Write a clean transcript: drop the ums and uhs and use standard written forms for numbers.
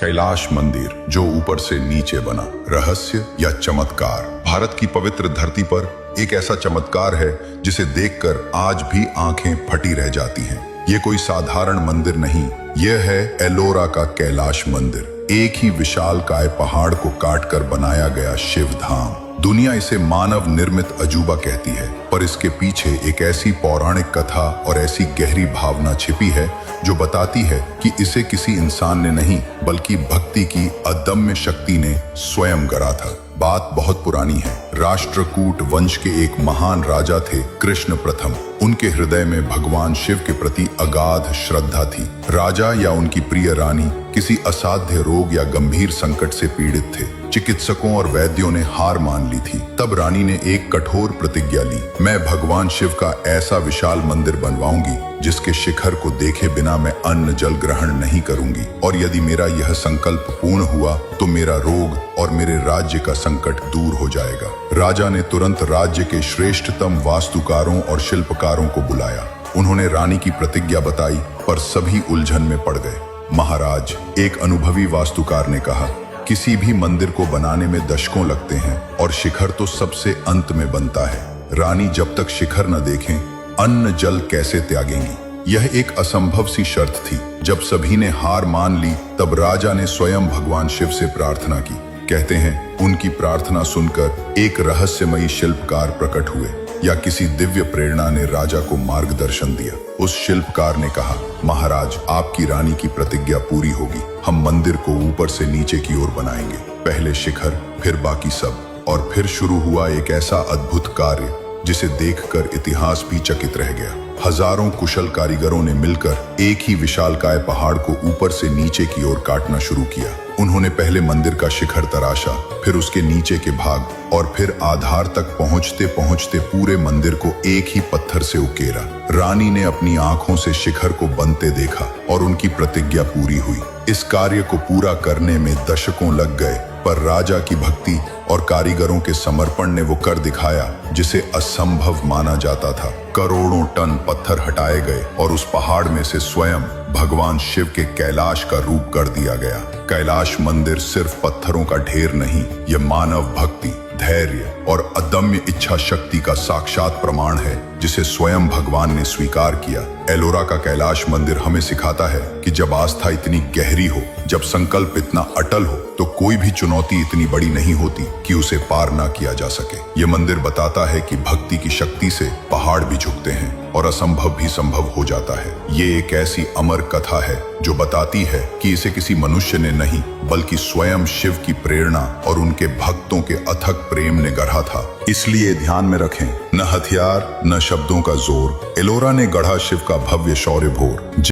कैलाश मंदिर जो ऊपर से नीचे बना, रहस्य या चमत्कार। भारत की पवित्र धरती पर एक ऐसा चमत्कार है जिसे देखकर आज भी आंखें फटी रह जाती हैं। ये कोई साधारण मंदिर नहीं, यह है एलोरा का कैलाश मंदिर, एक ही विशालकाय पहाड़ को काटकर बनाया गया शिव धाम। दुनिया इसे मानव निर्मित अजूबा कहती है, पर इसके पीछे एक ऐसी पौराणिक कथा और ऐसी गहरी भावना छिपी है जो बताती है कि इसे किसी इंसान ने नहीं बल्कि भक्ति की अदम्य शक्ति ने स्वयं गढ़ा था। बात बहुत पुरानी है। राष्ट्रकूट वंश के एक महान राजा थे कृष्ण प्रथम। उनके हृदय में भगवान शिव के प्रति अगाध श्रद्धा थी। राजा या उनकी प्रिय रानी किसी असाध्य रोग या गंभीर संकट से पीड़ित थे। चिकित्सकों और वैद्यों ने हार मान ली थी। तब रानी ने एक कठोर प्रतिज्ञा ली, मैं भगवान शिव का ऐसा विशाल मंदिर बनवाऊंगी जिसके शिखर को देखे बिना मैं अन्न जल ग्रहण नहीं करूंगी, और यदि मेरा यह संकल्प पूर्ण हुआ तो मेरा रोग और मेरे राज्य का संकट दूर हो जाएगा। राजा ने तुरंत राज्य के श्रेष्ठतम वास्तुकारों और शिल्पकारों को बुलाया। उन्होंने रानी की प्रतिज्ञा बताई, पर सभी उलझन में पड़ गए। महाराज, एक अनुभवी वास्तुकार ने कहा, किसी भी मंदिर को बनाने में दशकों लगते हैं और शिखर तो सबसे अंत में बनता है। रानी जब तक शिखर न देखें अन्न जल कैसे त्यागेंगी? यह एक असंभव सी शर्त थी। जब सभी ने हार मान ली तब राजा ने स्वयं भगवान शिव से प्रार्थना की। कहते हैं उनकी प्रार्थना सुनकर एक रहस्यमयी शिल्पकार प्रकट हुए, या किसी दिव्य प्रेरणा ने राजा को मार्गदर्शन दिया। उस शिल्पकार ने कहा, महाराज, आपकी रानी की प्रतिज्ञा पूरी होगी। हम मंदिर को ऊपर से नीचे की ओर बनाएंगे, पहले शिखर, फिर बाकी सब। और फिर शुरू हुआ एक ऐसा अद्भुत कार्य जिसे देखकर इतिहास भी चकित रह गया। हजारों कुशल कारीगरों ने मिलकर एक ही विशालकाय पहाड़ को ऊपर से नीचे की ओर काटना शुरू किया। उन्होंने पहले मंदिर का शिखर तराशा, फिर उसके नीचे के भाग, और फिर आधार तक पहुंचते पहुंचते पूरे मंदिर को एक ही पत्थर से उकेरा। रानी ने अपनी आंखों से शिखर को बनते देखा और उनकी प्रतिज्ञा पूरी हुई। इस कार्य को पूरा करने में दशकों लग गए, पर राजा की भक्ति और कारीगरों के समर्पण ने वो कर दिखाया जिसे असंभव माना जाता था। करोड़ों टन पत्थर हटाए गए और उस पहाड़ में से स्वयं भगवान शिव के कैलाश का रूप कर दिया गया। कैलाश मंदिर सिर्फ पत्थरों का ढेर नहीं, यह मानव भक्ति, धैर्य और अदम्य इच्छा शक्ति का साक्षात प्रमाण है जिसे स्वयं भगवान ने स्वीकार किया। एलोरा का कैलाश मंदिर हमें सिखाता है कि जब आस्था इतनी गहरी हो, जब संकल्प इतना अटल हो, तो कोई भी चुनौती इतनी बड़ी नहीं होती कि उसे पार ना किया जा सके। ये मंदिर बताता है कि भक्ति की शक्ति से पहाड़ भी झुकते हैं और असंभव भी संभव हो जाता है। ये एक ऐसी अमर कथा है जो बताती है कि इसे किसी मनुष्य ने नहीं बल्कि स्वयं शिव की प्रेरणा और उनके भक्तों के अथक प्रेम ने गढ़ा था। इसलिए ध्यान में रखें, न हथियार न शब्दों का जोर, एलोरा ने गढ़ा शिव का भव्य शौर्य भोर।